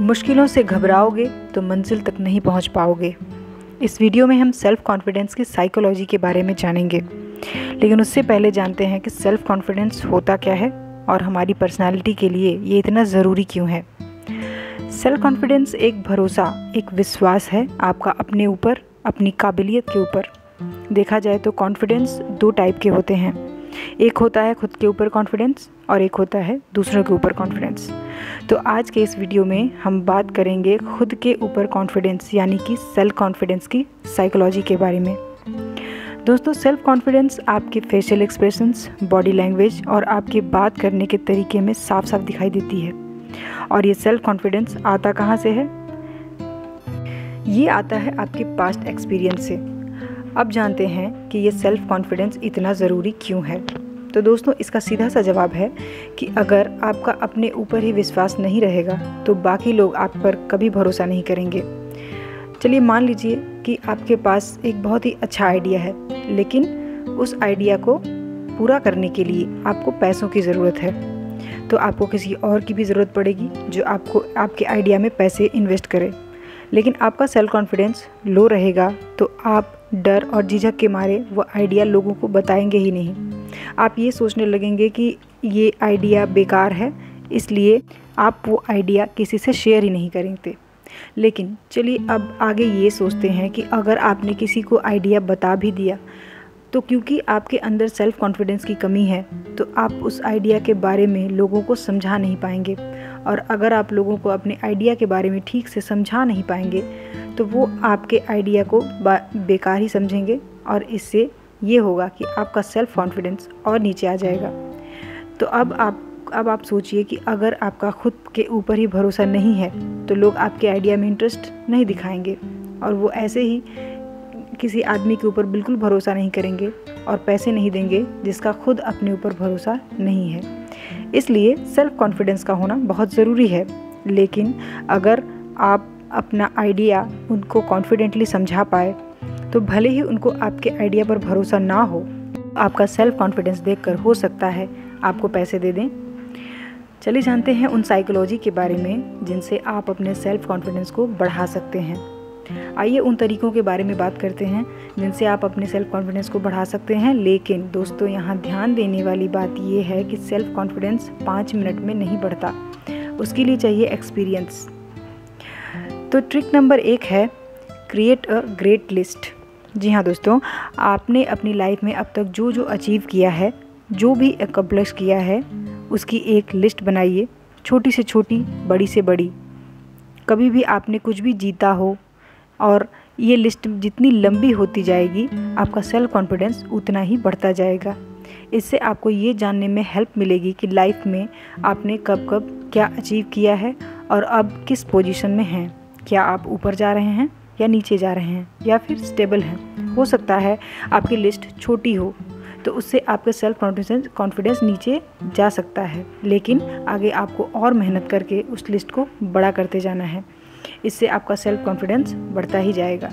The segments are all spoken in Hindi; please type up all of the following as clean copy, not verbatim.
मुश्किलों से घबराओगे तो मंजिल तक नहीं पहुंच पाओगे। इस वीडियो में हम सेल्फ़ कॉन्फिडेंस की साइकोलॉजी के बारे में जानेंगे, लेकिन उससे पहले जानते हैं कि सेल्फ़ कॉन्फिडेंस होता क्या है और हमारी पर्सनालिटी के लिए ये इतना ज़रूरी क्यों है। सेल्फ़ कॉन्फिडेंस एक भरोसा, एक विश्वास है आपका अपने ऊपर, अपनी काबिलियत के ऊपर। देखा जाए तो कॉन्फिडेंस दो टाइप के होते हैं, एक होता है खुद के ऊपर कॉन्फिडेंस और एक होता है दूसरों के ऊपर कॉन्फिडेंस। तो आज के इस वीडियो में हम बात करेंगे खुद के ऊपर कॉन्फिडेंस यानी कि सेल्फ कॉन्फिडेंस की साइकोलॉजी के बारे में। दोस्तों, सेल्फ कॉन्फिडेंस आपके फेशियल एक्सप्रेशंस, बॉडी लैंग्वेज और आपके बात करने के तरीके में साफ साफ दिखाई देती है। और ये सेल्फ कॉन्फिडेंस आता कहाँ से है? ये आता है आपके पास्ट एक्सपीरियंस से। अब जानते हैं कि ये सेल्फ कॉन्फिडेंस इतना ज़रूरी क्यों है। तो दोस्तों, इसका सीधा सा जवाब है कि अगर आपका अपने ऊपर ही विश्वास नहीं रहेगा तो बाकी लोग आप पर कभी भरोसा नहीं करेंगे। चलिए मान लीजिए कि आपके पास एक बहुत ही अच्छा आइडिया है, लेकिन उस आइडिया को पूरा करने के लिए आपको पैसों की ज़रूरत है। तो आपको किसी और की भी ज़रूरत पड़ेगी जो आपके आइडिया में पैसे इन्वेस्ट करे। लेकिन आपका सेल्फ कॉन्फिडेंस लो रहेगा तो आप डर और झिझक के मारे वो आइडिया लोगों को बताएंगे ही नहीं। आप ये सोचने लगेंगे कि ये आइडिया बेकार है, इसलिए आप वो आइडिया किसी से शेयर ही नहीं करेंगे। लेकिन चलिए अब आगे ये सोचते हैं कि अगर आपने किसी को आइडिया बता भी दिया तो क्योंकि आपके अंदर सेल्फ कॉन्फिडेंस की कमी है तो आप उस आइडिया के बारे में लोगों को समझा नहीं पाएंगे। और अगर आप लोगों को अपने आइडिया के बारे में ठीक से समझा नहीं पाएंगे तो वो आपके आइडिया को बेकार ही समझेंगे और इससे ये होगा कि आपका सेल्फ कॉन्फिडेंस और नीचे आ जाएगा। तो अब आप सोचिए कि अगर आपका खुद के ऊपर ही भरोसा नहीं है तो लोग आपके आइडिया में इंटरेस्ट नहीं दिखाएंगे और वो ऐसे ही किसी आदमी के ऊपर बिल्कुल भरोसा नहीं करेंगे और पैसे नहीं देंगे जिसका खुद अपने ऊपर भरोसा नहीं है। इसलिए सेल्फ कॉन्फिडेंस का होना बहुत ज़रूरी है। लेकिन अगर आप अपना आइडिया उनको कॉन्फिडेंटली समझा पाए तो भले ही उनको आपके आइडिया पर भरोसा ना हो, आपका सेल्फ कॉन्फिडेंस देखकर हो सकता है आपको पैसे दे दें। चलिए जानते हैं उन साइकोलॉजी के बारे में जिनसे आप अपने सेल्फ कॉन्फिडेंस को बढ़ा सकते हैं। आइए उन तरीक़ों के बारे में बात करते हैं जिनसे आप अपने सेल्फ कॉन्फिडेंस को बढ़ा सकते हैं। लेकिन दोस्तों, यहाँ ध्यान देने वाली बात ये है कि सेल्फ कॉन्फिडेंस 5 मिनट में नहीं बढ़ता, उसके लिए चाहिए एक्सपीरियंस। तो ट्रिक नंबर 1 है क्रिएट अ ग्रेट लिस्ट। जी हाँ दोस्तों, आपने अपनी लाइफ में अब तक जो जो अचीव किया है, जो भी अकम्प्लिश किया है, उसकी एक लिस्ट बनाइए, छोटी से छोटी, बड़ी से बड़ी। कभी भी आपने कुछ भी जीता हो और ये लिस्ट जितनी लंबी होती जाएगी आपका सेल्फ कॉन्फिडेंस उतना ही बढ़ता जाएगा। इससे आपको ये जानने में हेल्प मिलेगी कि लाइफ में आपने कब कब क्या अचीव किया है और अब किस पोजीशन में हैं। क्या आप ऊपर जा रहे हैं या नीचे जा रहे हैं या फिर स्टेबल हैं। हो सकता है आपकी लिस्ट छोटी हो तो उससे आपका सेल्फ कॉन्फिडेंस नीचे जा सकता है, लेकिन आगे आपको और मेहनत करके उस लिस्ट को बड़ा करते जाना है। इससे आपका सेल्फ कॉन्फिडेंस बढ़ता ही जाएगा।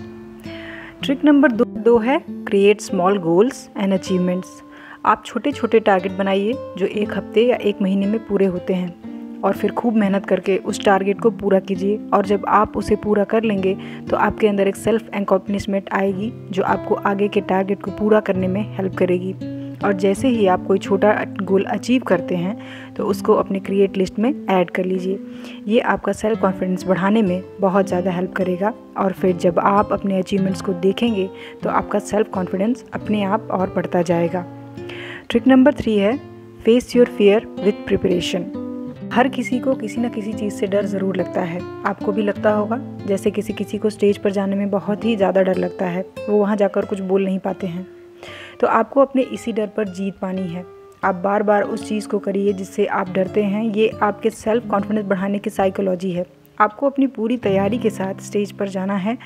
ट्रिक नंबर 2 है create small goals and achievements. आप छोटे छोटे टारगेट बनाइए जो 1 हफ्ते या 1 महीने में पूरे होते हैं और फिर खूब मेहनत करके उस टारगेट को पूरा कीजिए। और जब आप उसे पूरा कर लेंगे तो आपके अंदर एक सेल्फ एक्कम्प्लिशमेंट आएगी जो आपको आगे के टारगेट को पूरा करने में हेल्प करेगी। और जैसे ही आप कोई छोटा गोल अचीव करते हैं तो उसको अपने क्रिएट लिस्ट में ऐड कर लीजिए। ये आपका सेल्फ कॉन्फिडेंस बढ़ाने में बहुत ज़्यादा हेल्प करेगा। और फिर जब आप अपने अचीवमेंट्स को देखेंगे तो आपका सेल्फ कॉन्फिडेंस अपने आप और बढ़ता जाएगा। ट्रिक नंबर 3 है face your fear with preparation. हर किसी को किसी न किसी चीज़ से डर ज़रूर लगता है। आपको भी लगता होगा। जैसे किसी को स्टेज पर जाने में बहुत ही ज़्यादा डर लगता है, वो वहाँ जाकर कुछ बोल नहीं पाते हैं। तो आपको अपने इसी डर पर जीत पानी है। आप बार बार उस चीज़ को करिए जिससे आप डरते हैं। ये आपके सेल्फ कॉन्फिडेंस बढ़ाने की साइकोलॉजी है। आपको अपनी पूरी तैयारी के साथ स्टेज पर जाना है।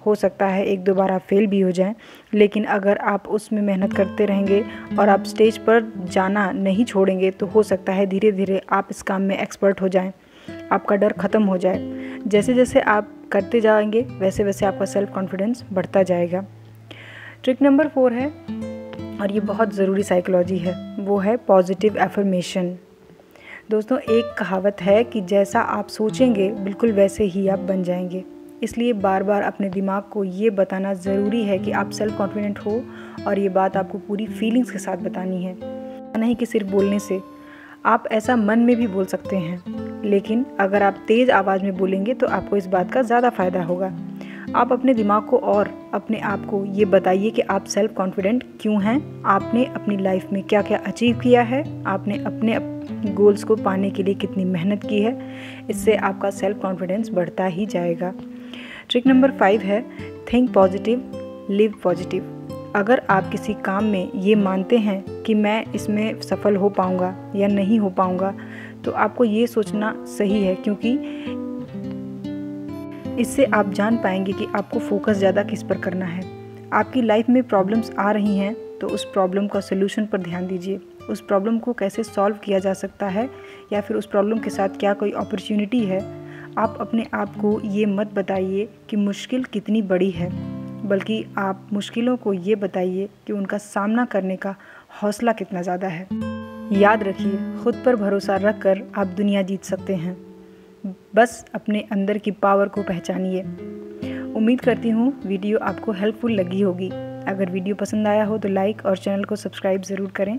हो सकता है 1-2 बार आप फेल भी हो जाएं, लेकिन अगर आप उसमें मेहनत करते रहेंगे और आप स्टेज पर जाना नहीं छोड़ेंगे तो हो सकता है धीरे धीरे आप इस काम में एक्सपर्ट हो जाएं, आपका डर ख़त्म हो जाए। जैसे जैसे आप करते जाएंगे वैसे वैसे आपका सेल्फ कॉन्फिडेंस बढ़ता जाएगा। ट्रिक नंबर 4 है, और ये बहुत ज़रूरी साइकोलॉजी है, वो है पॉजिटिव एफर्मेशन। दोस्तों, एक कहावत है कि जैसा आप सोचेंगे बिल्कुल वैसे ही आप बन जाएंगे। इसलिए बार बार अपने दिमाग को ये बताना ज़रूरी है कि आप सेल्फ कॉन्फिडेंट हो, और ये बात आपको पूरी फीलिंग्स के साथ बतानी है, नहीं कि सिर्फ बोलने से। आप ऐसा मन में भी बोल सकते हैं, लेकिन अगर आप तेज़ आवाज़ में बोलेंगे तो आपको इस बात का ज़्यादा फ़ायदा होगा। आप अपने दिमाग को और अपने आप को ये बताइए कि आप सेल्फ कॉन्फिडेंट क्यों हैं, आपने अपनी लाइफ में क्या क्या अचीव किया है, आपने अपने गोल्स को पाने के लिए कितनी मेहनत की है। इससे आपका सेल्फ कॉन्फिडेंस बढ़ता ही जाएगा। ट्रिक नंबर 5 है थिंक पॉजिटिव, लिव पॉजिटिव। अगर आप किसी काम में ये मानते हैं कि मैं इसमें सफल हो पाऊँगा या नहीं हो पाऊँगा, तो आपको ये सोचना सही है, क्योंकि इससे आप जान पाएंगे कि आपको फोकस ज़्यादा किस पर करना है। आपकी लाइफ में प्रॉब्लम्स आ रही हैं तो उस प्रॉब्लम का सोल्यूशन पर ध्यान दीजिए। उस प्रॉब्लम को कैसे सॉल्व किया जा सकता है, या फिर उस प्रॉब्लम के साथ क्या कोई अपॉर्चुनिटी है। आप अपने आप को ये मत बताइए कि मुश्किल कितनी बड़ी है, बल्कि आप मुश्किलों को ये बताइए कि उनका सामना करने का हौसला कितना ज़्यादा है। याद रखिए, खुद पर भरोसा रख कर आप दुनिया जीत सकते हैं। बस अपने अंदर की पावर को पहचानिए। उम्मीद करती हूँ वीडियो आपको हेल्पफुल लगी होगी। अगर वीडियो पसंद आया हो तो लाइक और चैनल को सब्सक्राइब ज़रूर करें।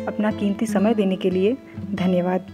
अपना कीमती समय देने के लिए धन्यवाद।